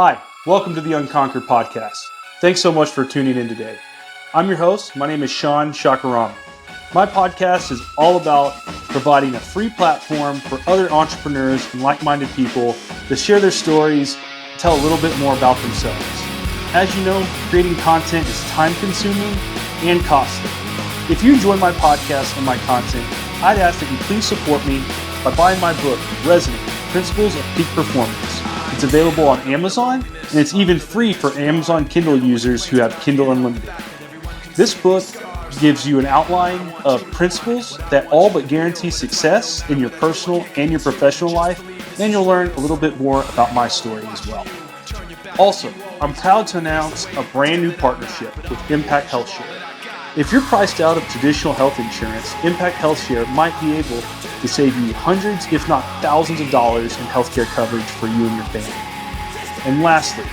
Hi, welcome to the Unconquered podcast. Thanks so much for tuning in today. I'm your host. My name is Sean Shakarama. My podcast is all about providing a free platform for other entrepreneurs and like-minded people to share their stories, tell a little bit more about themselves. As you know, creating content is time-consuming and costly. If you enjoy my podcast and my content, I'd ask that you please support me by buying my book, Resonate: Principles of Peak Performance. It's available on Amazon, and it's even free for Amazon Kindle users who have Kindle Unlimited. This book gives you an outline of principles that all but guarantee success in your personal and your professional life, and you'll learn a little bit more about my story as well. Also, I'm proud to announce a brand new partnership with Impact Health Share. If you're priced out of traditional health insurance, Impact Health Share might be able to save you hundreds, if not thousands of dollars in healthcare coverage for you and your family. And lastly,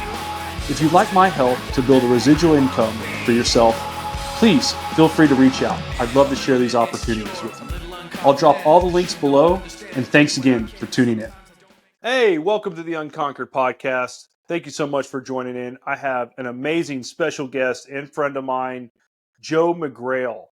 if you'd like my help to build a residual income for yourself, please feel free to reach out. I'd love to share these opportunities with you. I'll drop all the links below, and thanks again for tuning in. Hey, welcome to the Unconquered podcast. Thank you so much for joining in. I have an amazing special guest and friend of mine, Joe McGrail.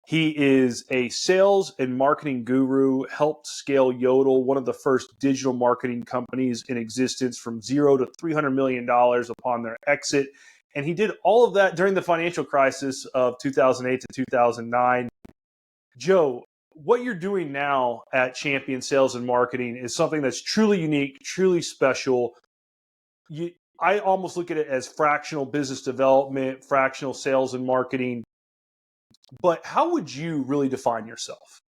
He is a sales and marketing guru, helped scale Yodl, one of the first digital marketing companies in existence, from $0 to $300 million upon their exit. And he did all of that during the financial crisis of 2008 to 2009. Joe, what you're doing now at Champion Sales and Marketing is something that's truly unique, truly special. I almost look at it as fractional business development, fractional sales and marketing. But how would you really define yourself?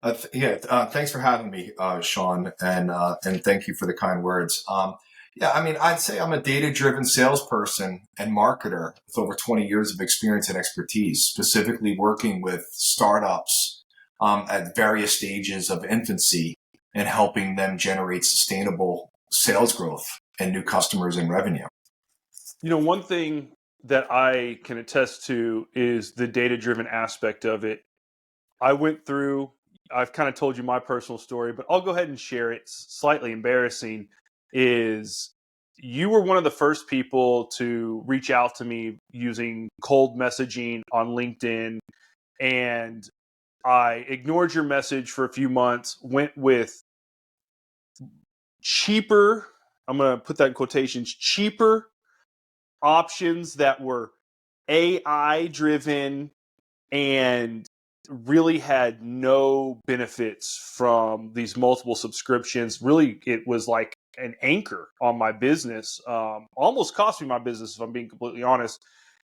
Thanks for having me, Sean, and thank you for the kind words. I'd say I'm a data-driven salesperson and marketer with over 20 years of experience and expertise, specifically working with startups at various stages of infancy and helping them generate sustainable sales growth and new customers and revenue. You know, one thing that I can attest to is the data-driven aspect of it. I've kind of told you my personal story, but I'll go ahead and share it. It's slightly embarrassing. Is you were one of the first people to reach out to me using cold messaging on LinkedIn, and I ignored your message for a few months, went with cheaper, I'm going to put that in quotations, cheaper options that were AI driven and really had no benefits from these multiple subscriptions. Really, it was like an anchor on my business. Almost cost me my business, if I'm being completely honest.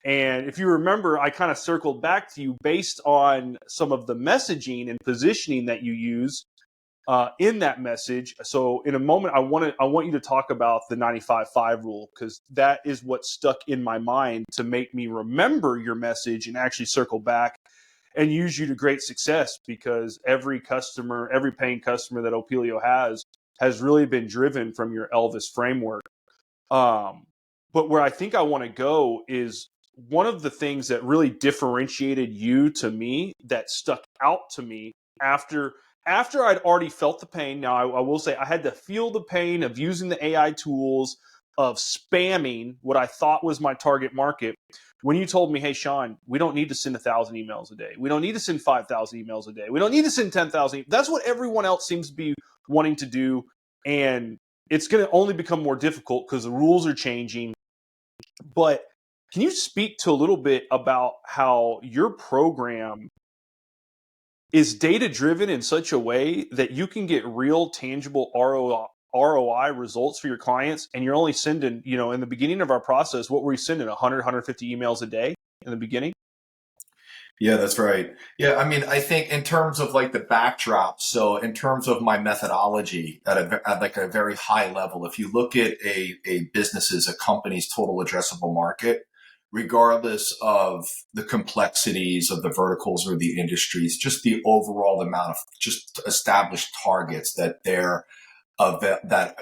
And if you remember, I kind of circled back to you based on some of the messaging and positioning that you use in that message. So in a moment, I want you to talk about the 95-5 rule, because that is what stuck in my mind to make me remember your message and actually circle back and use you to great success, because every paying customer that Opelio has really been driven from your Elvis framework. But where I think I want to go is one of the things that really differentiated you to me, that stuck out to me after I'd already felt the pain. Now, I will say I had to feel the pain of using the AI tools, of spamming what I thought was my target market. When you told me, hey, Sean, we don't need to send 1,000 emails a day. We don't need to send 5,000 emails a day. We don't need to send 10,000. That's what everyone else seems to be wanting to do. And it's going to only become more difficult because the rules are changing. But can you speak to a little bit about how your program is data driven in such a way that you can get real tangible ROI results for your clients, and you're only sending, in the beginning of our process, what were you sending, 100, 150 emails a day in the beginning? Yeah, that's right. Yeah, I mean, I think in terms of like the backdrop, so in terms of my methodology at like a very high level, if you look at a business's, a company's total addressable market, regardless of the complexities of the verticals or the industries, just the overall amount of just established targets that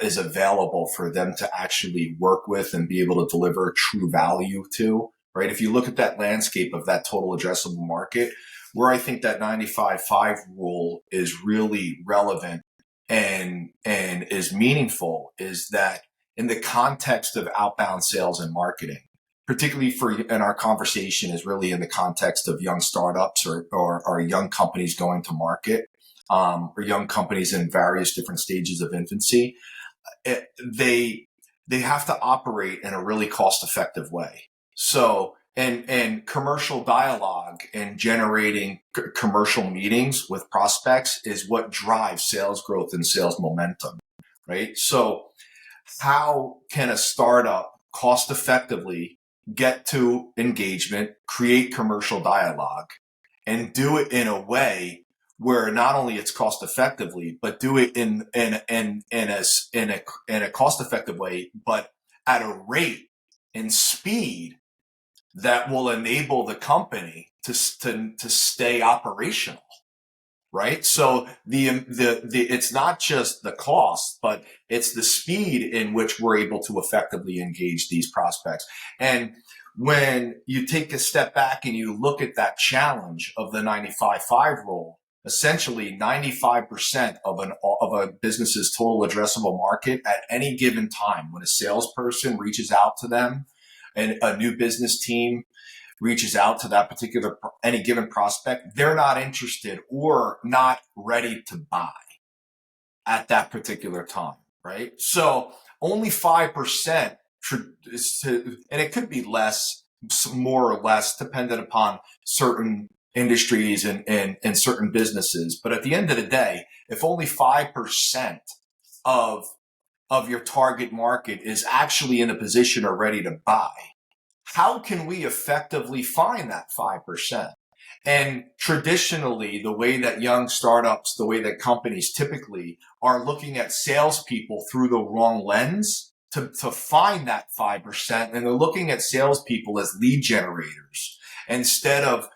is available for them to actually work with and be able to deliver true value to, right? If you look at that landscape of that total addressable market, where I think that 95-5 rule is really relevant and is meaningful, is that in the context of outbound sales and marketing, particularly and our conversation is really in the context of young startups or young companies going to market, or young companies in various different stages of infancy. They have to operate in a really cost-effective way. So, and commercial dialogue and generating commercial meetings with prospects is what drives sales growth and sales momentum, right? So how can a startup cost effectively get to engagement, create commercial dialogue, and do it in a way where not only it's cost effectively, but do it in a cost effective way, but at a rate and speed that will enable the company to stay operational, right? So it's not just the cost, but it's the speed in which we're able to effectively engage these prospects. And when you take a step back and you look at that challenge of the 95-5 rule, essentially 95% of a business's total addressable market at any given time, when a salesperson reaches out to them and a new business team reaches out to that particular, any given prospect, they're not interested or not ready to buy at that particular time, right? So only 5% and it could be less, more or less, dependent upon certain industries and certain businesses. But at the end of the day, if only 5% of your target market is actually in a position or ready to buy, how can we effectively find that 5%? And traditionally, the way that young startups, the way that companies typically are looking at salespeople through the wrong lens to find that 5%. And they're looking at salespeople as lead generators instead of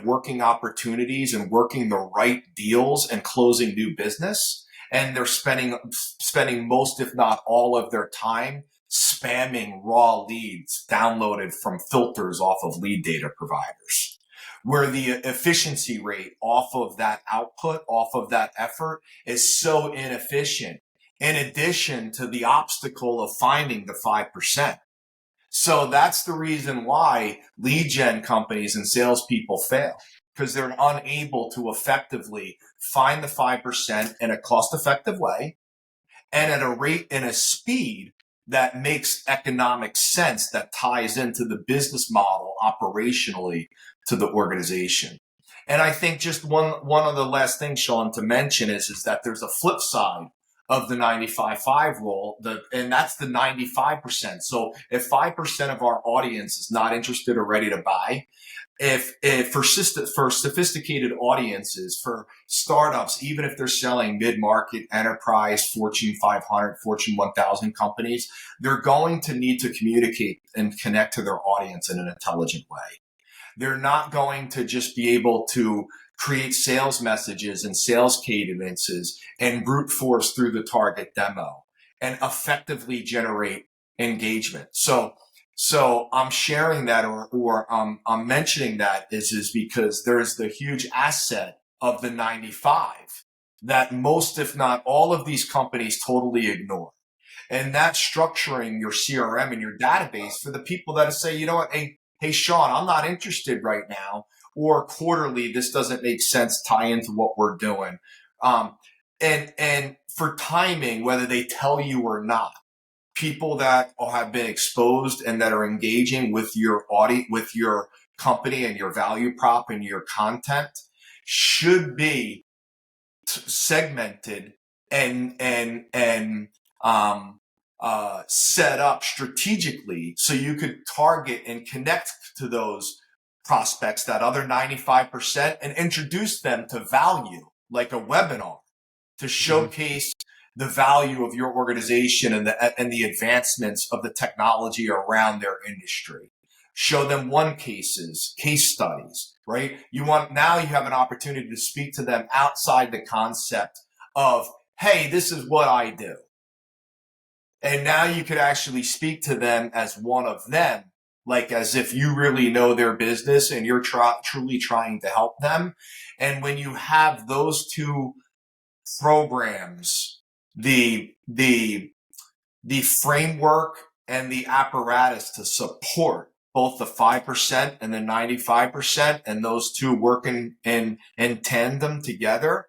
working opportunities and working the right deals and closing new business. And they're spending most, if not all, of their time spamming raw leads downloaded from filters off of lead data providers, where the efficiency rate off of that output, off of that effort is so inefficient, in addition to the obstacle of finding the 5%. So that's the reason why lead gen companies and salespeople fail, because they're unable to effectively find the 5% in a cost-effective way and at a rate and a speed that makes economic sense, that ties into the business model operationally to the organization. And I think just one of the last things, Sean, to mention is that there's a flip side of the 95-5 rule, and that's the 95%. So if 5% of our audience is not interested or ready to buy, if for sophisticated audiences, for startups, even if they're selling mid-market, enterprise, Fortune 500, Fortune 1000 companies, they're going to need to communicate and connect to their audience in an intelligent way. They're not going to just be able to create sales messages and sales cadences and brute force through the target demo and effectively generate engagement. So I'm sharing that or I'm mentioning that is because there's the huge asset of the 95 that most, if not all, of these companies totally ignore. And that's structuring your CRM and your database for the people that say, you know what, hey, Sean, I'm not interested right now, or quarterly, this doesn't make sense, tie into what we're doing. And for timing, whether they tell you or not, people that have been exposed and that are engaging with your audience, with your company and your value prop and your content should be segmented and set up strategically so you could target and connect to those prospects, that other 95%, and introduce them to value, like a webinar, to showcase the value of your organization and the advancements of the technology around their industry. Show them case studies, right? You have an opportunity to speak to them outside the concept of, hey, this is what I do. And now you could actually speak to them as one of them, like as if you really know their business and you're truly trying to help them. And when you have those two programs, the the framework and the apparatus to support both the 5% and the 95%, and those two working in tandem together,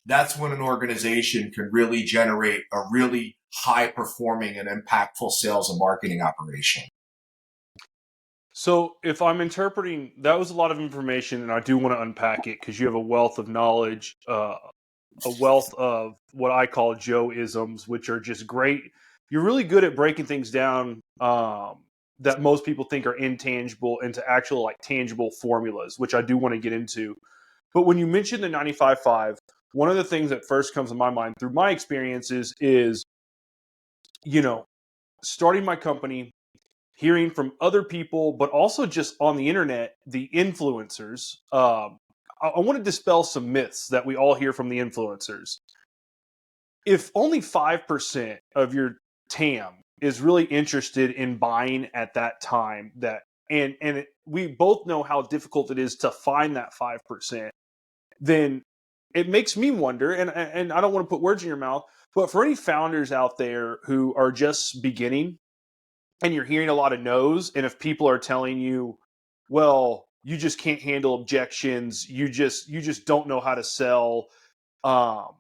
that's when an organization can really generate a really high performing and impactful sales and marketing operation. So if I'm interpreting, that was a lot of information, and I do want to unpack it because you have a wealth of knowledge, a wealth of what I call Joe-isms, which are just great. You're really good at breaking things down that most people think are intangible into actual like tangible formulas, which I do want to get into. But when you mention the 95.5, one of the things that first comes to my mind through my experiences is, you know, starting my company, hearing from other people, but also just on the internet, the influencers. I want to dispel some myths that we all hear from the influencers. If only 5% of your TAM is really interested in buying at that time, we both know how difficult it is to find that 5%, then it makes me wonder, and I don't want to put words in your mouth, but for any founders out there who are just beginning and you're hearing a lot of no's, and if people are telling you, well, you just can't handle objections, you just don't know how to sell, um,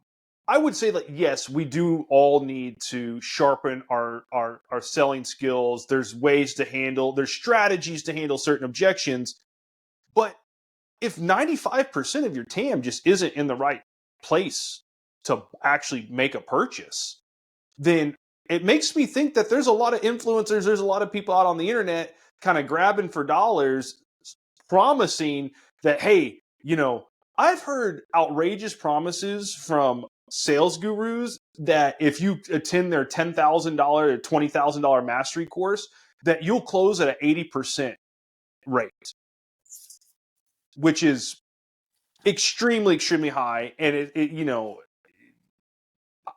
I would say that yes, we do all need to sharpen our selling skills. There's strategies to handle certain objections, but if 95% of your TAM just isn't in the right place to actually make a purchase, then it makes me think that there's a lot of influencers, there's a lot of people out on the internet kind of grabbing for dollars, promising that, hey, I've heard outrageous promises from sales gurus that if you attend their $10,000 or $20,000 mastery course, that you'll close at an 80% rate, which is extremely, extremely high. And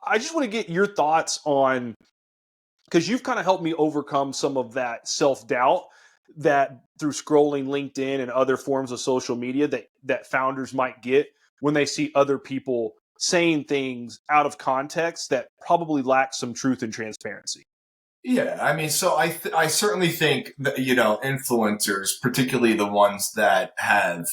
I just want to get your thoughts on, because you've kind of helped me overcome some of that self-doubt that through scrolling LinkedIn and other forms of social media that founders might get when they see other people saying things out of context that probably lack some truth and transparency. Yeah, I mean, so I certainly think that, influencers, particularly the ones that have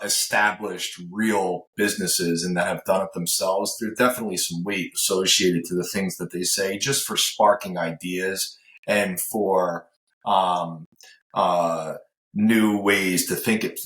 established real businesses and that have done it themselves, there's definitely some weight associated to the things that they say, just for sparking ideas and for um, uh, new ways to think of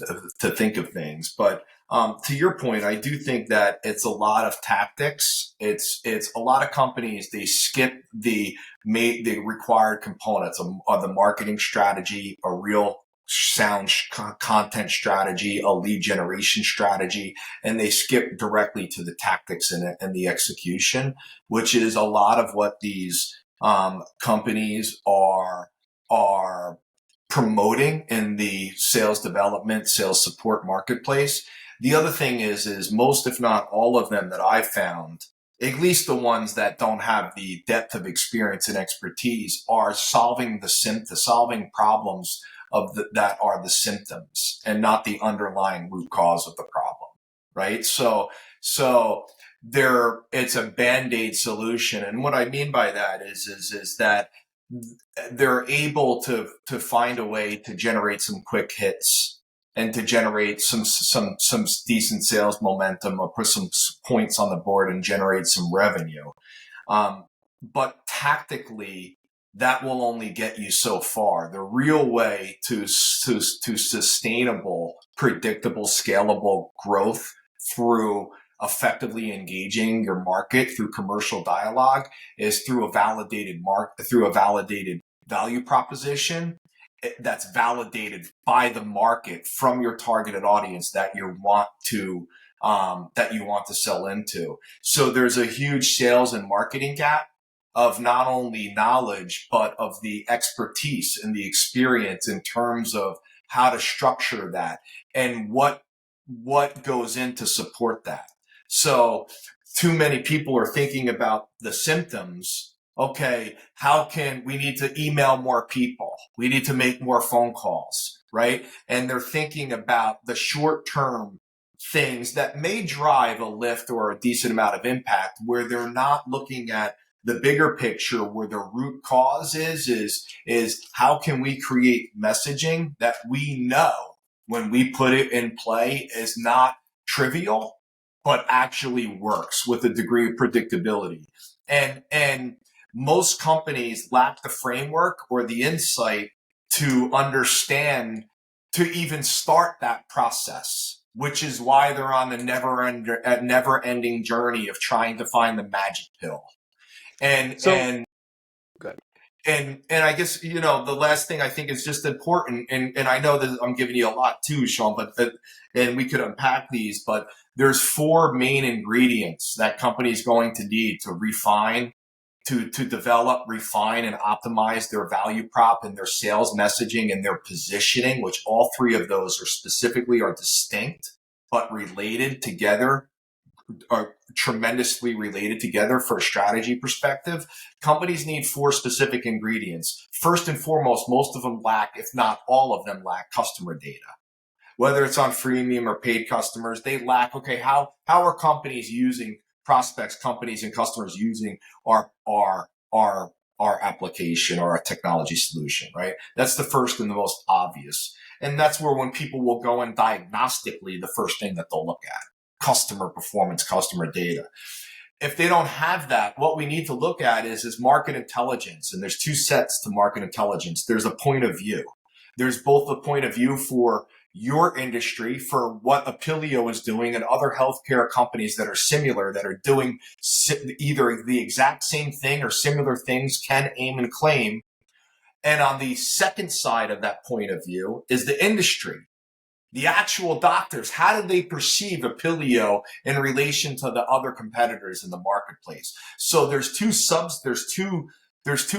things. But to your point, I do think that it's a lot of tactics. It's a lot of companies, they skip the required components of the marketing strategy, a real sound content strategy, a lead generation strategy, and they skip directly to the tactics and the execution, which is a lot of what these companies are promoting in the sales development, sales support marketplace. The other thing is most, if not all of them that I've found, at least the ones that don't have the depth of experience and expertise, are solving solving problems that are the symptoms and not the underlying root cause of the problem, right? So it's a Band-Aid solution. And what I mean by that is that they're able to find a way to generate some quick hits and to generate some decent sales momentum, or put some points on the board and generate some revenue. But tactically, that will only get you so far. The real way to sustainable, predictable, scalable growth through effectively engaging your market through commercial dialogue is through a validated value proposition that's validated by the market from your targeted audience that you want to sell into. So there's a huge sales and marketing gap of not only knowledge, but of the expertise and the experience in terms of how to structure that and what goes in to support that. So too many people are thinking about the symptoms. Okay, we need to email more people. We need to make more phone calls, right? And they're thinking about the short-term things that may drive a lift or a decent amount of impact, where they're not looking at the bigger picture where the root cause is how can we create messaging that we know when we put it in play is not trivial, but actually works with a degree of predictability. And most companies lack the framework or the insight to understand, to even start that process, which is why they're on the never ending journey of trying to find the magic pill. And So, and good. and I guess, the last thing I think is just important, and I know that I'm giving you a lot too, Sean, and we could unpack these, but there's four main ingredients that companies going to need to refine, to develop, refine, and optimize their value prop and their sales messaging and their positioning, which all three of those are distinct but related together, are tremendously related together for a strategy perspective. Companies need four specific ingredients. First and foremost, most of them lack, if not all of them lack, customer data. Whether it's on freemium or paid customers, they lack, okay, how are companies using, prospects, companies, and customers using our application or our technology solution, right? That's the first and the most obvious. And that's where when people will go in diagnostically, the first thing that they'll look at, customer performance, customer data. If they don't have that, what we need to look at is market intelligence. And there's two sets to market intelligence. There's a point of view. There's both a point of view for your industry, for what Apilio is doing and other healthcare companies that are similar, that are doing either the exact same thing or similar things, can aim and claim. And on the second side of that point of view is the industry. The actual doctors, how do they perceive Apilio in relation to the other competitors in the marketplace? So there's two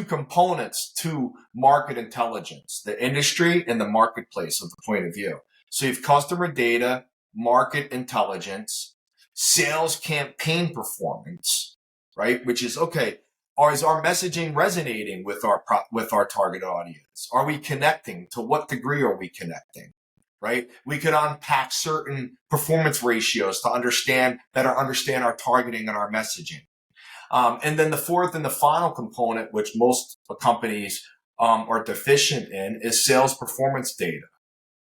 components to market intelligence, the industry and the marketplace of the point of view. So you have customer data, market intelligence, sales campaign performance, right? Which is, okay, is our messaging resonating with our target audience? Are we connecting? To what degree are we connecting? Right? We could unpack certain performance ratios to better understand our targeting and our messaging. And then the fourth and the final component, which most companies are deficient in, is sales performance data.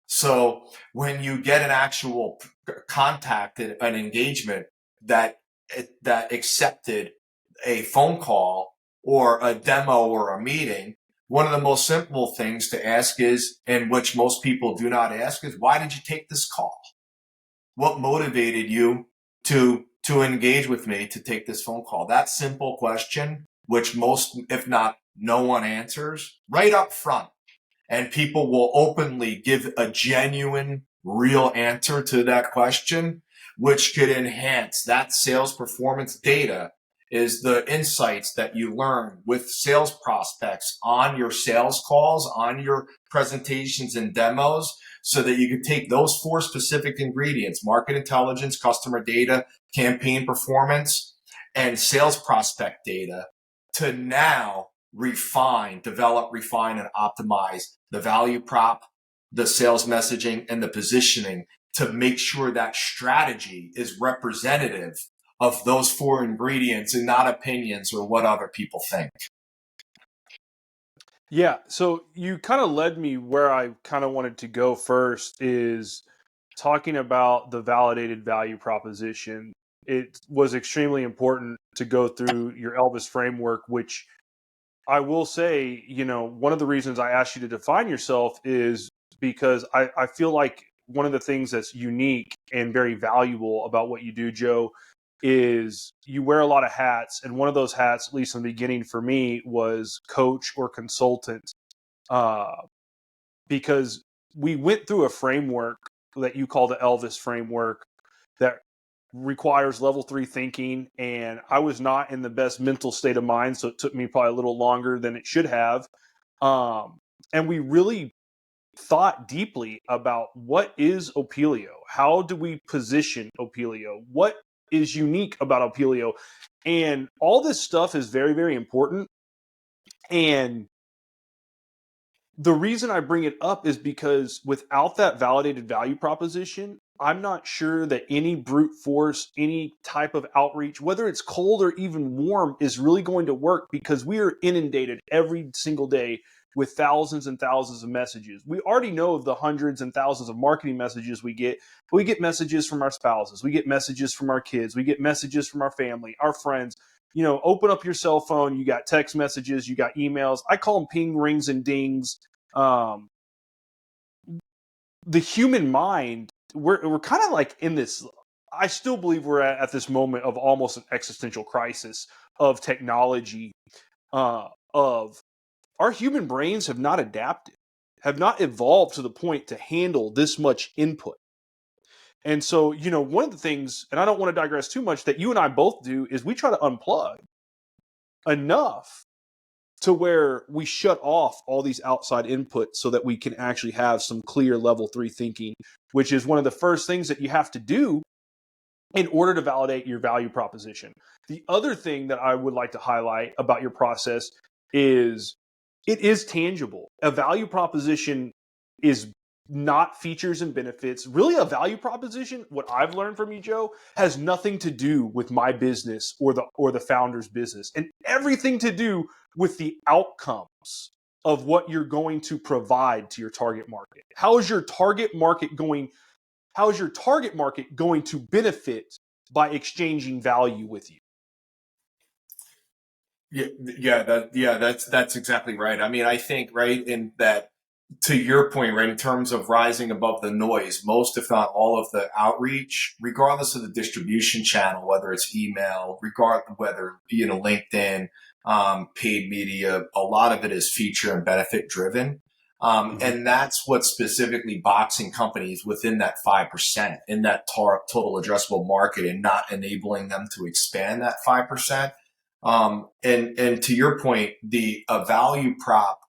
So when you get an actual contact, an engagement that accepted a phone call or a demo or a meeting, one of the most simple things to ask is, and which most people do not ask, is, why did you take this call? What motivated you to engage with me, to take this phone call? That simple question, which most, if not no one, answers right up front. And people will openly give a genuine, real answer to that question, which could enhance that sales performance data, is the insights that you learn with sales prospects on your sales calls, on your presentations and demos, so that you can take those four specific ingredients: market intelligence, customer data, campaign performance, and sales prospect data, to now develop, refine, and optimize the value prop, the sales messaging, and the positioning, to make sure that strategy is representative of those four ingredients and not opinions or what other people think. Yeah, so you kind of led me where I kind of wanted to go first, is talking about the validated value proposition. It was extremely important to go through your Elvis framework, which I will say, one of the reasons I asked you to define yourself is because I feel like one of the things that's unique and very valuable about what you do, Joe, is you wear a lot of hats. And one of those hats, at least in the beginning for me, was coach or consultant, because we went through a framework that you call the Elvis framework that requires level 3 thinking, and I was not in the best mental state of mind, so it took me probably a little longer than it should have. And we really thought deeply about, what is Opelio? How do we position Opelio? What is unique about Opelio? And all this stuff is very, very important. And the reason I bring it up is because without that validated value proposition, I'm not sure that any brute force, any type of outreach, whether it's cold or even warm, is really going to work because we are inundated every single day with thousands and thousands of messages. We already know of the hundreds and thousands of marketing messages we get, but we get messages from our spouses, we get messages from our kids, we get messages from our family, our friends. You know, open up your cell phone, you got text messages, you got emails. I call them ping, rings, and dings. Um, the human mind, we're kind of like in this. I still believe we're at this moment of almost an existential crisis of technology, of our human brains have not adapted, have not evolved to the point to handle this much input. And so, you know, one of the things, and I don't want to digress too much, that you and I both do is we try to unplug enough to where we shut off all these outside inputs so that we can actually have some clear level 3 thinking, which is one of the first things that you have to do in order to validate your value proposition. The other thing that I would like to highlight about your process is it is tangible. A value proposition is not features and benefits. Really, a value proposition, what I've learned from you, Joe, has nothing to do with my business or the founder's business, and everything to do with the outcomes of what you're going to provide to your target market. How is your target market going to benefit by exchanging value with you? That's exactly right. I mean, I think, right, in that, to your point, right, in terms of rising above the noise, most, if not all, of the outreach, regardless of the distribution channel, whether it's email, whether, you know, LinkedIn, paid media, a lot of it is feature and benefit driven. And that's what's specifically boxing companies within that 5%, in that total addressable market, and not enabling them to expand that 5%. And to your point, a value prop,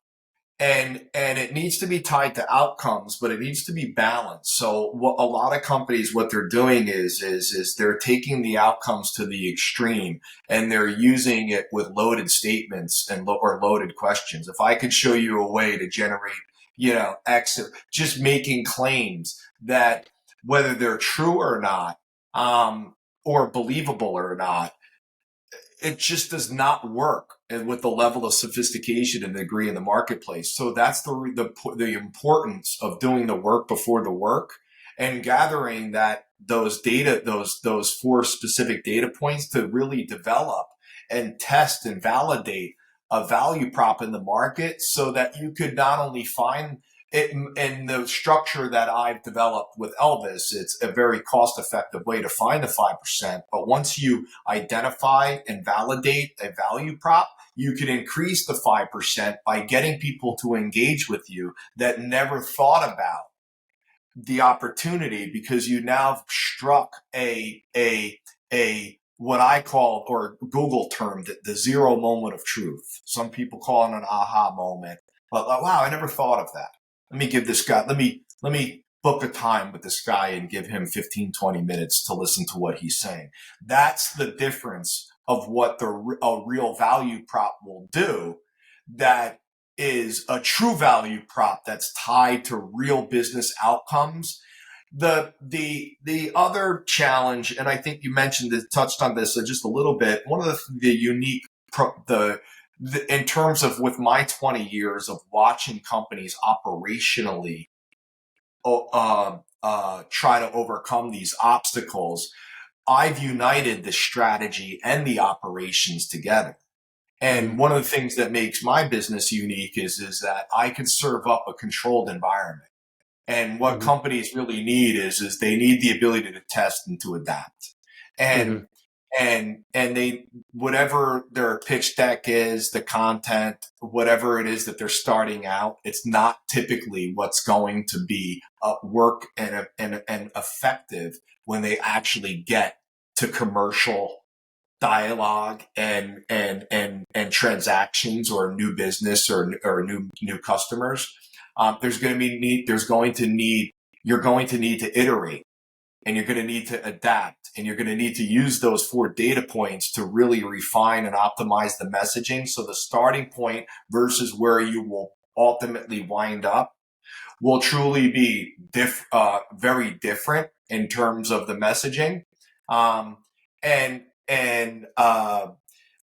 and it needs to be tied to outcomes, but it needs to be balanced. So what a lot of companies, what they're doing is they're taking the outcomes to the extreme, and they're using it with loaded statements or loaded questions. If I could show you a way to generate, you know, X, just making claims that, whether they're true or not, or believable or not, it just does not work with the level of sophistication and degree in the marketplace. So that's the importance of doing the work before the work, and gathering those data, those 4 specific data points, to really develop and test and validate a value prop in the market, so that you could not only find it in the structure that I've developed with Elvis. It's a very cost-effective way to find the 5%. But once you identify and validate a value prop, you can increase the 5% by getting people to engage with you that never thought about the opportunity, because you now struck a what I call, or Google termed it, the zero moment of truth. Some people call it an aha moment. But wow, I never thought of that. Let me give this guy, let me book a time with this guy and give him 15, 20 minutes to listen to what he's saying. That's the difference of what a real value prop will do, that is a true value prop that's tied to real business outcomes. The other challenge, and I think you mentioned it, touched on this just a little bit. One of the unique in terms of, with my 20 years of watching companies operationally try to overcome these obstacles, I've united the strategy and the operations together. And one of the things that makes my business unique is that I can serve up a controlled environment. And what companies really need is they need the ability to test and to adapt. And and they, whatever their pitch deck is, the content, whatever it is that they're starting out, it's not typically what's going to be work and effective when they actually get to commercial dialogue and transactions, or new business, or new customers. You're going to need to iterate, and you're going to need to adapt, and you're going to need to use those 4 data points to really refine and optimize the messaging. So the starting point versus where you will ultimately wind up, will truly be very different in terms of the messaging. And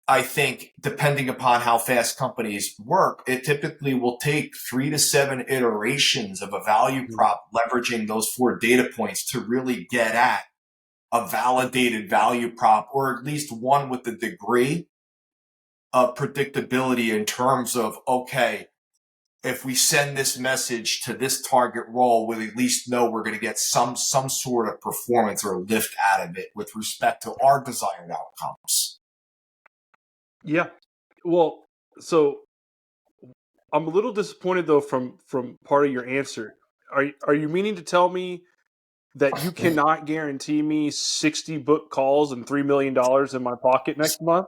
I think depending upon how fast companies work, it typically will take 3 to 7 iterations of a value prop, leveraging those 4 data points to really get at a validated value prop, or at least one with a degree of predictability in terms of, okay, if we send this message to this target role, we'll at least know we're going to get some sort of performance or lift out of it with respect to our desired outcomes. Yeah. Well, so I'm a little disappointed though from part of your answer. Are you meaning to tell me that you cannot guarantee me 60 book calls and $3 million in my pocket next month?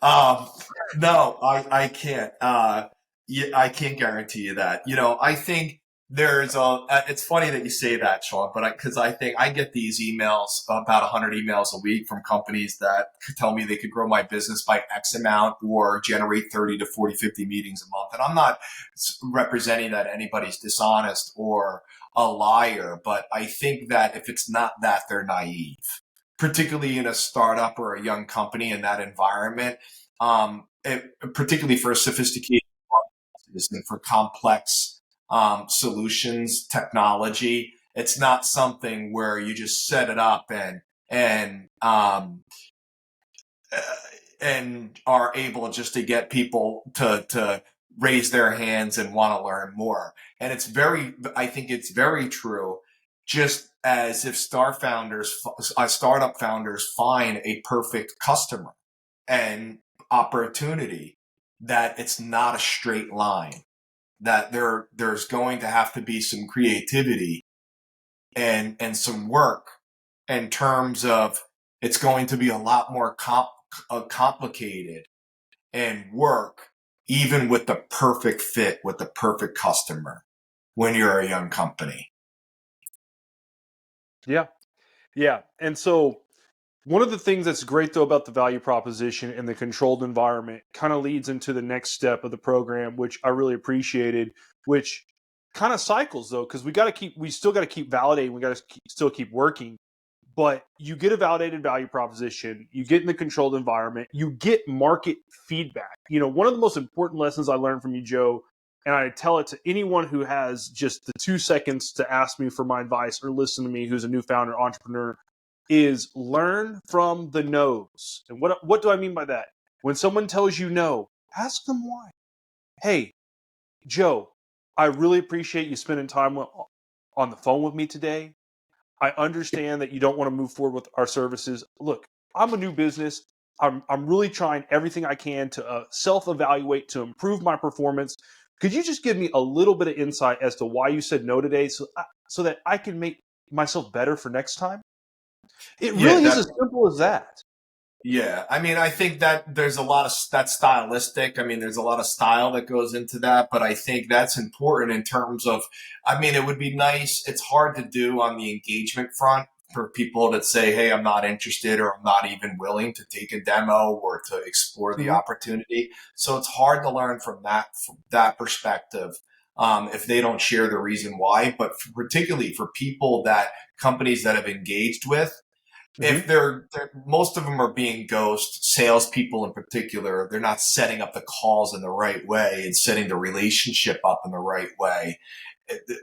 No, I can't. Yeah, I can't guarantee you that. I think it's funny that you say that, Sean, but because I think I get these emails, about 100 emails a week from companies that tell me they could grow my business by X amount or generate 30 to 40, 50 meetings a month. And I'm not representing that anybody's dishonest or a liar, but I think that if it's not that, they're naive, particularly in a startup or a young company in that environment. Particularly for a sophisticated and for complex solutions, technology. It's not something where you just set it up and and are able just to get people to raise their hands and want to learn more. And I think it's very true. Just as if startup founders find a perfect customer and opportunity, that it's not a straight line, that there's going to have to be some creativity and some work in terms of it's going to be a lot more complicated and work, even with the perfect fit with the perfect customer when you're a young company. Yeah. Yeah. And so one of the things that's great though about the value proposition and the controlled environment kind of leads into the next step of the program, which I really appreciated, which kind of cycles though, because we still got to keep validating, we got to still keep working. But you get a validated value proposition, you get in the controlled environment, you get market feedback. One of the most important lessons I learned from you, Joe, and I tell it to anyone who has just the 2 seconds to ask me for my advice or listen to me, who's a new founder, entrepreneur, is learn from the no's. And what do I mean by that? When someone tells you no, ask them why. Hey, Joe, I really appreciate you spending time on the phone with me today. I understand that you don't want to move forward with our services. Look, I'm a new business. I'm really trying everything I can to self-evaluate to improve my performance. Could you just give me a little bit of insight as to why you said no today, so that I can make myself better for next time? It really is as simple as that. Yeah, I mean, I think that there's a lot of that's stylistic. I mean, there's a lot of style that goes into that, but I think that's important in terms of, I mean, it would be nice. It's hard to do on the engagement front for people that say, hey, I'm not interested or I'm not even willing to take a demo or to explore the opportunity. So it's hard to learn from that perspective. If they don't share the reason why, but particularly for companies that have engaged with, if most of them are being ghost salespeople in particular, they're not setting up the calls in the right way and setting the relationship up in the right way,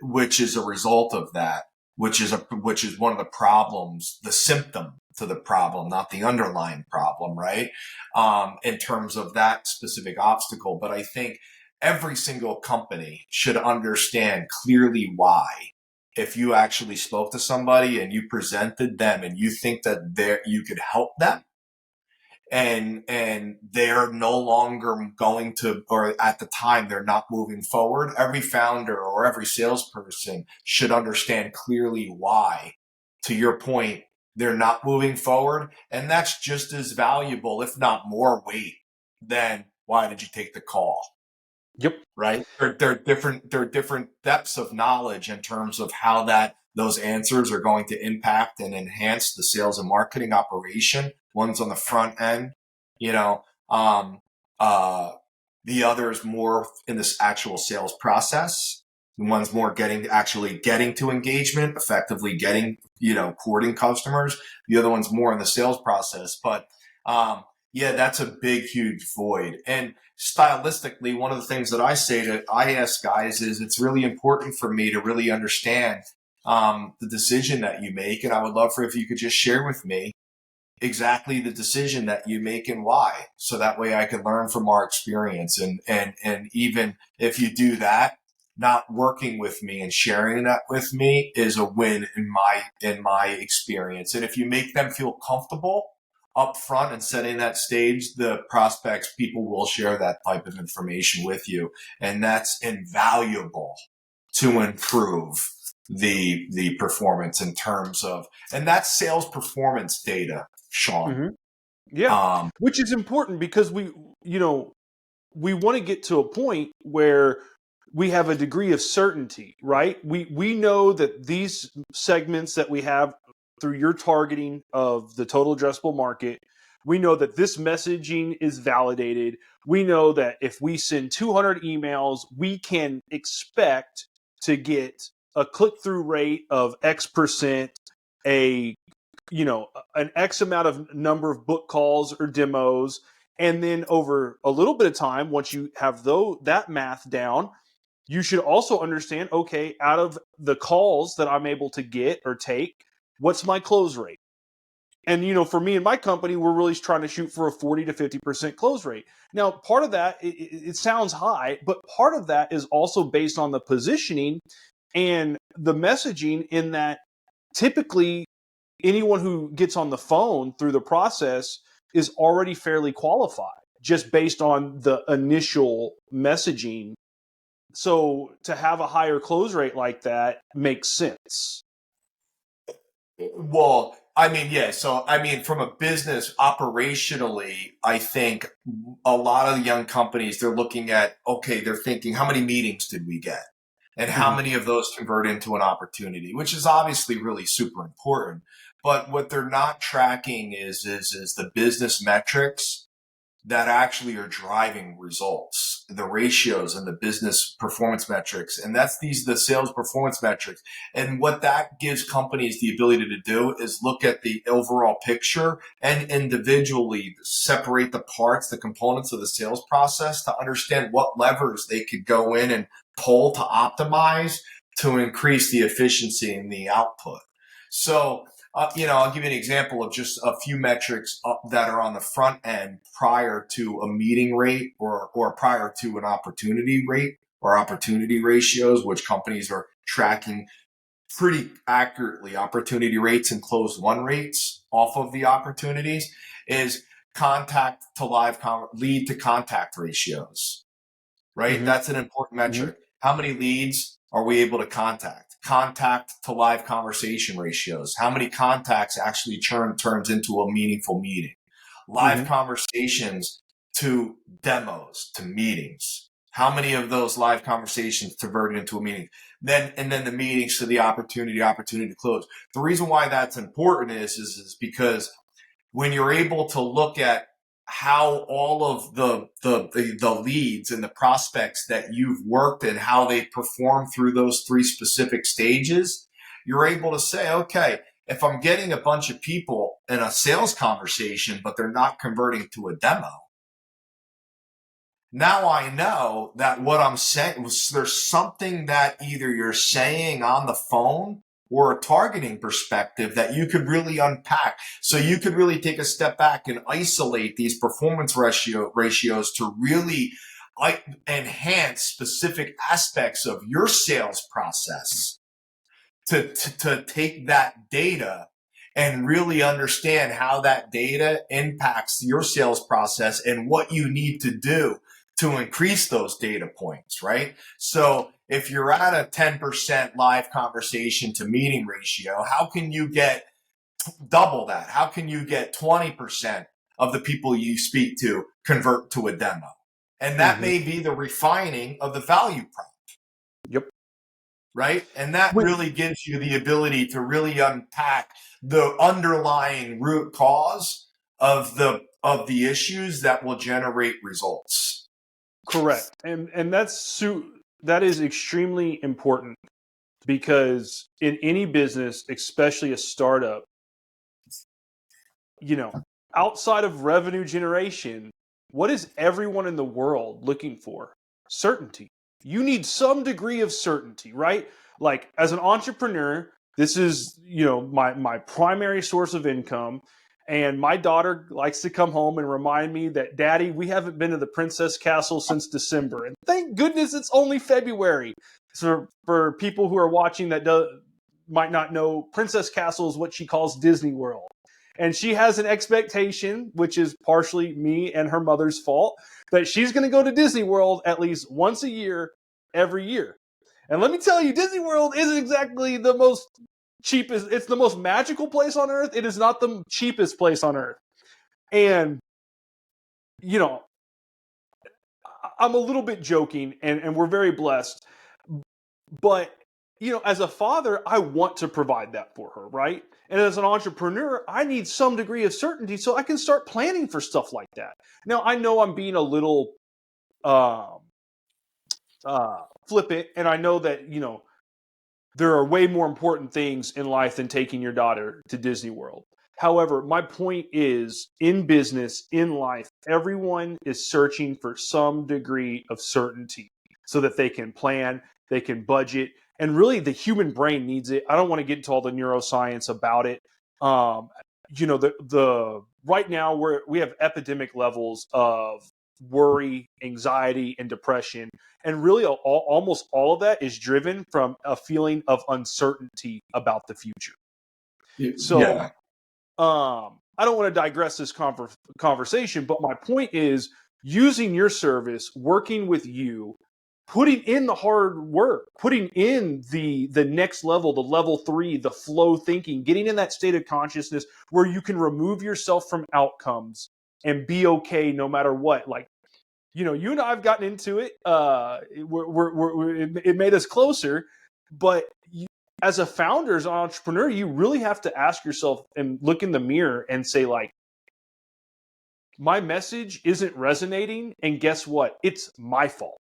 which is a result of that, which is one of the problems, the symptom to the problem, not the underlying problem, right? In terms of that specific obstacle. But I think every single company should understand clearly why. If you actually spoke to somebody and you presented them and you think that you could help them and they're no longer going to, or at the time they're not moving forward, every founder or every salesperson should understand clearly why, to your point, they're not moving forward. And that's just as valuable, if not more weight, than why did you take the call? Yep. Right. They're different depths of knowledge in terms of how those answers are going to impact and enhance the sales and marketing operation. One's on the front end, the other is more in this actual sales process. One's more actually getting to engagement, effectively getting, courting customers. The other one's more in the sales process. But yeah, that's a big, huge void. And stylistically, one of the things that I ask guys is it's really important for me to really understand the decision that you make. And I would love for if you could just share with me exactly the decision that you make and why. So that way I can learn from our experience. And even if you do that, not working with me and sharing that with me is a win in my experience. And if you make them feel comfortable up front and setting that stage, the prospects, people will share that type of information with you. And that's invaluable to improve the performance in terms of, and that's sales performance data, Sean. Mm-hmm. Yeah, which is important because we want to get to a point where we have a degree of certainty, right? We know that these segments that we have through your targeting of the total addressable market, we know that this messaging is validated. We know that if we send 200 emails, we can expect to get a click-through rate of X%, a an X amount of number of book calls or demos. And then over a little bit of time, once you have that math down, you should also understand, okay, out of the calls that I'm able to get or take, what's my close rate? And, for me and my company, we're really trying to shoot for a 40 to 50% close rate. Now, part of that, it sounds high, but part of that is also based on the positioning and the messaging in that typically anyone who gets on the phone through the process is already fairly qualified just based on the initial messaging. So to have a higher close rate like that makes sense. Well, I mean, yeah. So, I mean, from a business operationally, I think a lot of the young companies, they're looking at, okay, they're thinking, how many meetings did we get? And how many of those convert into an opportunity, which is obviously really super important. But what they're not tracking is the business metrics that actually are driving results, the ratios and the business performance metrics. And that's the sales performance metrics. And what that gives companies the ability to do is look at the overall picture and individually separate the parts, the components of the sales process to understand what levers they could go in and pull to optimize to increase the efficiency and the output. So, I'll give you an example of just a few metrics that are on the front end prior to a meeting rate or prior to an opportunity rate or opportunity ratios, which companies are tracking pretty accurately. Opportunity rates and closed won rates off of the opportunities is contact to lead to contact ratios, right? That's an important metric. How many leads are we able to contact? Contact to live conversation ratios. How many contacts actually turns into a meaningful meeting? Live conversations to demos, to meetings. How many of those live conversations converted into a meeting? And then the meetings to the opportunity to close. The reason why that's important is because when you're able to look at how all of the leads and the prospects that you've worked and how they perform through those three specific stages, you're able to say, okay, if I'm getting a bunch of people in a sales conversation, but they're not converting to a demo, now I know that what I'm saying was there's something that either you're saying on the phone or a targeting perspective that you could really unpack. So you could really take a step back and isolate these performance ratios to really enhance specific aspects of your sales process to take that data and really understand how that data impacts your sales process and what you need to do to increase those data points, right? So if you're at a 10% live conversation to meeting ratio, how can you get double that? How can you get 20% of the people you speak to convert to a demo? And that may be the refining of the value prop. Yep. Right? And that really gives you the ability to really unpack the underlying root cause of the issues that will generate results. Correct. And that's that is extremely important, because in any business, especially a startup, outside of revenue generation, what is everyone in the world looking for? Certainty. You need some degree of certainty, right? Like, as an entrepreneur, this is, my primary source of income. And my daughter likes to come home and remind me that, Daddy, we haven't been to the Princess Castle since December. And thank goodness it's only February. So for people who are watching that might not know, Princess Castle is what she calls Disney World. And she has an expectation, which is partially me and her mother's fault, that she's going to go to Disney World at least once a year, every year. And let me tell you, Disney World isn't exactly the most cheapest. It's the most magical place on earth. It is not the cheapest place on earth. And, I'm a little bit joking, and we're very blessed. But, as a father, I want to provide that for her, right? And as an entrepreneur, I need some degree of certainty so I can start planning for stuff like that. Now, I know I'm being a little flippant, and I know that, there are way more important things in life than taking your daughter to Disney World. However, my point is, in business, in life, everyone is searching for some degree of certainty so that they can plan, they can budget, and really the human brain needs it. I don't want to get into all the neuroscience about it. The right now we have epidemic levels of worry, anxiety, and depression. And really, almost all of that is driven from a feeling of uncertainty about the future. So, Yeah. I don't want to digress this conversation, but my point is, using your service, working with you, putting in the hard work, putting in the next level, the level 3, the flow thinking, getting in that state of consciousness where you can remove yourself from outcomes and be okay no matter what. Like, you and I have gotten into it. It made us closer, but as a founder, as an entrepreneur, you really have to ask yourself and look in the mirror and say, like, my message isn't resonating, and guess what? It's my fault.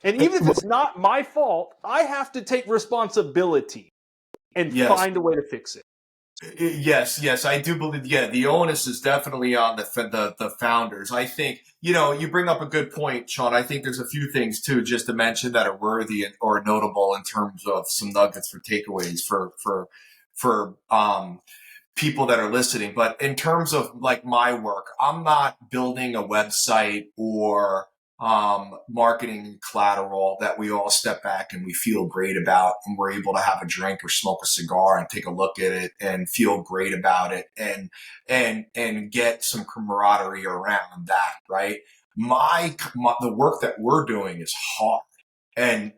And even if it's not my fault, I have to take responsibility and Yes. find a way to fix it. Yes, I do believe. Yeah, the onus is definitely on the founders. I think you bring up a good point, Sean. I think there's a few things too, just to mention, that are worthy or notable in terms of some nuggets for takeaways for people that are listening. But in terms of like my work, I'm not building a website or marketing collateral that we all step back and we feel great about, and we're able to have a drink or smoke a cigar and take a look at it and feel great about it and get some camaraderie around that, right? The work that we're doing is hard and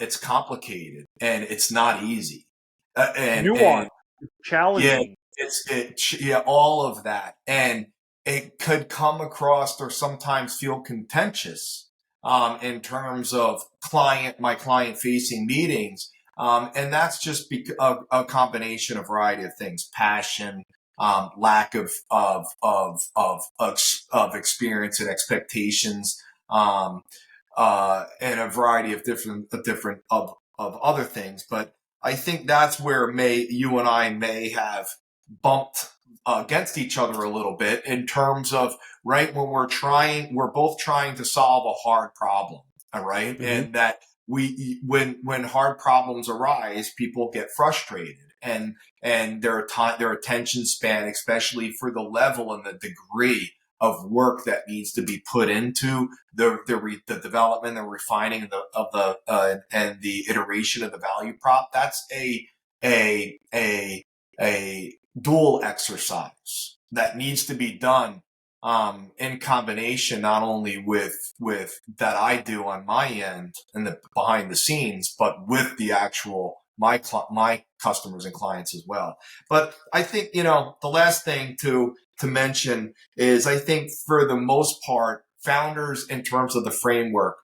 it's complicated and it's not easy. And Nuance, yeah, challenging. all of that. And it could come across or sometimes feel contentious, in terms of my client facing meetings. And that's just a combination of variety of things: passion, lack of experience and expectations, and a variety of different other things. But I think that's where you and I may have bumped against each other a little bit, in terms of, right, when we're both trying to solve a hard problem, all right? Mm-hmm. And that when hard problems arise, people get frustrated, and their attention span, especially for the level and the degree of work that needs to be put into the development and refining and the iteration of the value prop. That's a dual exercise that needs to be done, in combination, not only with that I do on my end and the behind the scenes, but with the actual my customers and clients as well. But I think the last thing to mention is, I think for the most part, founders, in terms of the framework,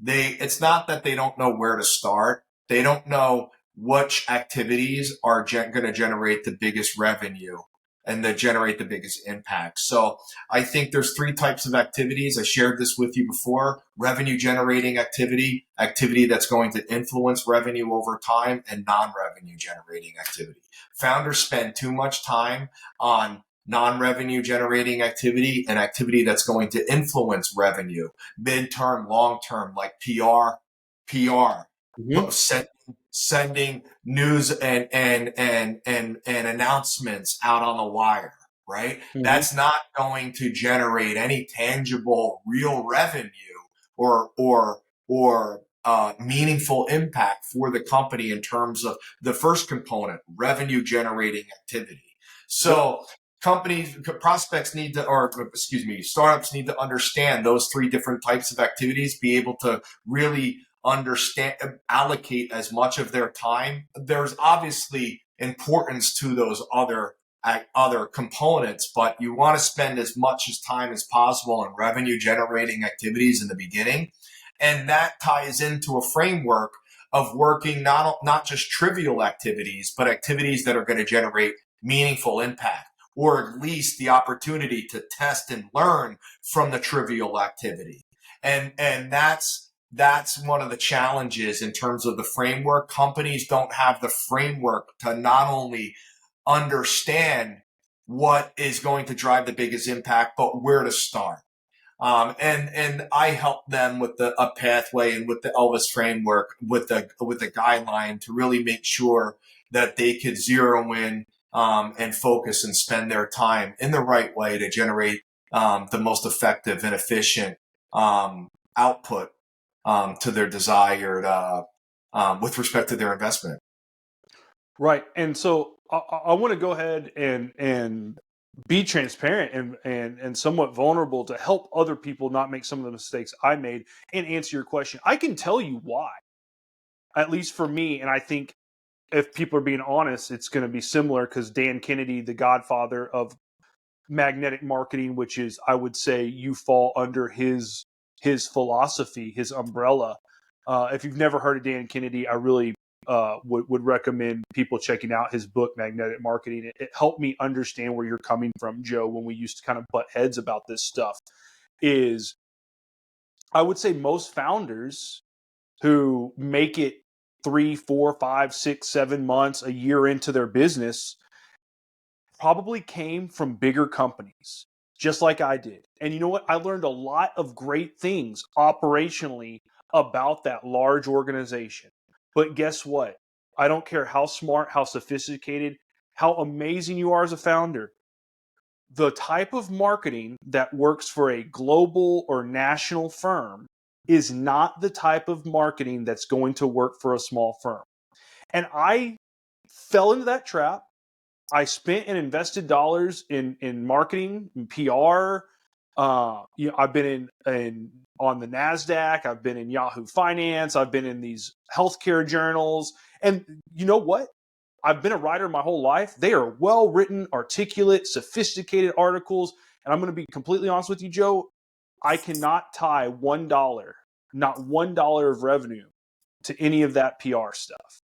it's not that they don't know where to start. They don't know which activities are going to generate the biggest revenue. and that generate the biggest impact. So I think there's three types of activities. I shared this with you before: revenue generating activity, activity that's going to influence revenue over time, and non-revenue generating activity. Founders spend too much time on non-revenue generating activity and activity that's going to influence revenue midterm, long term, like PR, Mm-hmm. sending news and announcements out on the wire, right? Mm-hmm. That's not going to generate any tangible real revenue or meaningful impact for the company in terms of the first component, revenue generating activity. Yep. So prospects need to, or excuse me, startups need to understand those three different types of activities, be able to really understand, allocate as much of their time. There's obviously importance to those other components, but you want to spend as much as time as possible in revenue generating activities in the beginning. And that ties into a framework of working not just trivial activities, but activities that are going to generate meaningful impact, or at least the opportunity to test and learn from the trivial activity. And that's one of the challenges in terms of the framework. Companies don't have the framework to not only understand what is going to drive the biggest impact, but where to start. And I help them with a pathway and with the Elvis framework, with the guideline to really make sure that they could zero in and focus and spend their time in the right way to generate the most effective and efficient output to their desired with respect to their investment. Right. And so I want to go ahead and be transparent and somewhat vulnerable to help other people not make some of the mistakes I made and answer your question. I can tell you why, at least for me. And I think if people are being honest, it's going to be similar because Dan Kennedy, the godfather of magnetic marketing, which is, I would say, you fall under his philosophy, his umbrella. If you've never heard of Dan Kennedy, I really would recommend people checking out his book, Magnetic Marketing. It helped me understand where you're coming from, Joe, when we used to kind of butt heads about this stuff. Is I would say most founders who make it 3, 4, 5, 6, 7 months, a year into their business probably came from bigger companies, just like I did. And you know what? I learned a lot of great things operationally about that large organization. But guess what? I don't care how smart, how sophisticated, how amazing you are as a founder. The type of marketing that works for a global or national firm is not the type of marketing that's going to work for a small firm. And I fell into that trap. I spent and invested dollars in marketing and PR. I've been in on the Nasdaq. I've been in Yahoo Finance. I've been in these healthcare journals. And you know what? I've been a writer my whole life. They are well written, articulate, sophisticated articles. And I'm going to be completely honest with you, Joe. I cannot tie $1, not $1 of revenue to any of that PR stuff.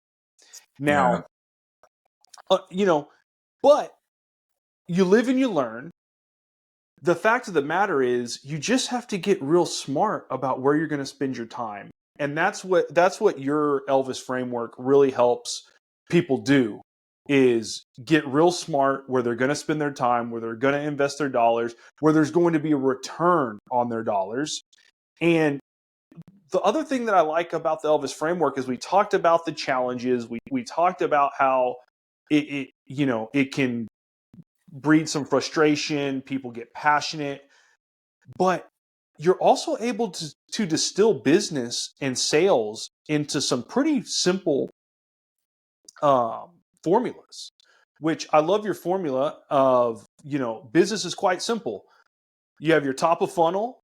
Yeah. Now, you know, but you live and you learn. The fact of the matter is you just have to get real smart about where you're going to spend your time. And that's what your Elvis framework really helps people do, is get real smart where they're going to spend their time, where they're going to invest their dollars, where there's going to be a return on their dollars. And the other thing that I like about the Elvis framework is we talked about the challenges. We talked about how it can breed some frustration, people get passionate, but you're also able to distill business and sales into some pretty simple formulas, which I love your formula of, business is quite simple. You have your top of funnel,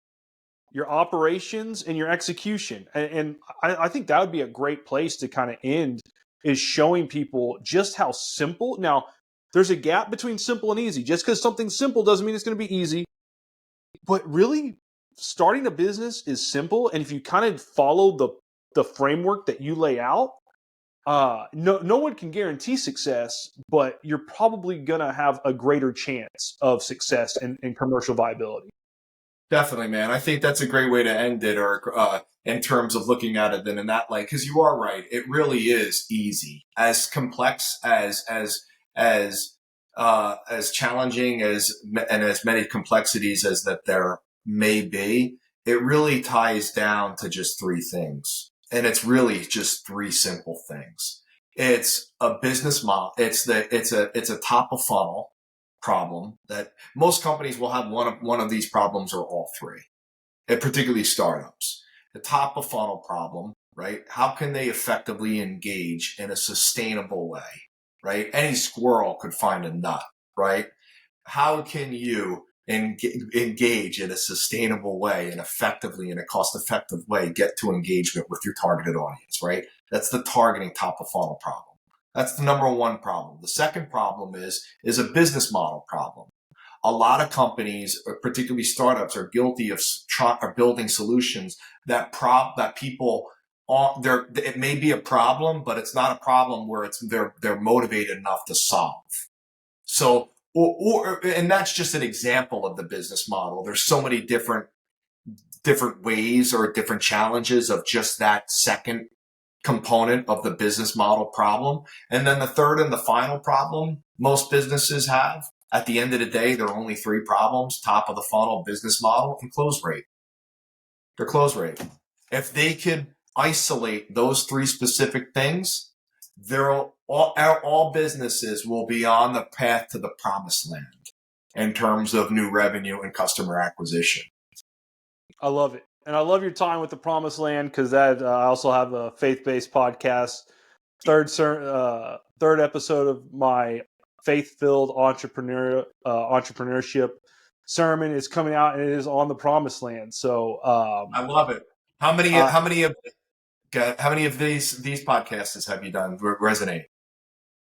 your operations, and your execution. And I think that would be a great place to kind of end, is showing people just how simple. Now, there's a gap between simple and easy. Just because something's simple doesn't mean it's going to be easy. But really, starting a business is simple. And if you kind of follow the framework that you lay out, no one can guarantee success, but you're probably going to have a greater chance of success and commercial viability. Definitely, man. I think that's a great way to end it, or in terms of looking at it, then in that light, because you are right. It really is easy, as complex as challenging and as many complexities as that there may be. It really ties down to just three things, and it's really just three simple things. It's a business model. It's a top of funnel problem that most companies will have one of these problems or all three, and particularly startups. The top of funnel problem, right? How can they effectively engage in a sustainable way, right? Any squirrel could find a nut, right? How can you engage in a sustainable way and effectively in a cost-effective way get to engagement with your targeted audience, right? That's the targeting top of funnel problem. That's the number one problem. The second problem is a business model problem. A lot of companies, particularly startups, are guilty of building solutions that people are. It may be a problem, but it's not a problem where they're motivated enough to solve. So, and that's just an example of the business model. There's so many different ways or different challenges of just that second component of the business model problem. And then the third and the final problem most businesses have, at the end of the day, there are only three problems: top of the funnel, business model, and close rate. Their close rate. If they could isolate those three specific things, all businesses will be on the path to the promised land in terms of new revenue and customer acquisition. I love it. And I love your time with the Promised Land, because I also have a faith-based podcast. Third episode of my faith-filled entrepreneurship sermon is coming out, and it is on the Promised Land. So I love it. How many of these podcasts have you done resonate?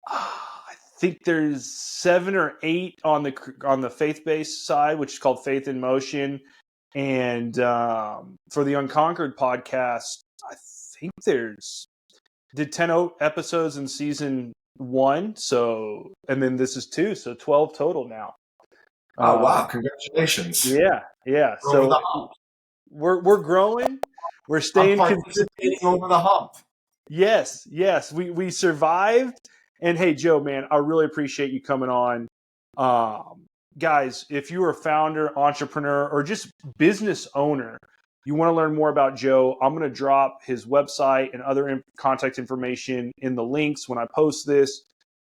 I think there's 7 or 8 on the faith-based side, which is called Faith in Motion. And for the Unconquered podcast, I think did 10 episodes in season 1. So, and then this is 2, so 12 total now. Oh, wow. Congratulations. Yeah. So we're growing. We're staying participating over the hump. Yes. We survived. And hey, Joe, man, I really appreciate you coming on. Guys, if you're a founder, entrepreneur, or just business owner, you want to learn more about Joe, I'm going to drop his website and other contact information in the links when I post this.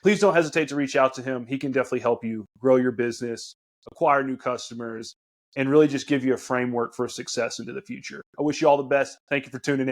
Please don't hesitate to reach out to him. He can definitely help you grow your business, acquire new customers, and really just give you a framework for success into the future. I wish you all the best. Thank you for tuning in.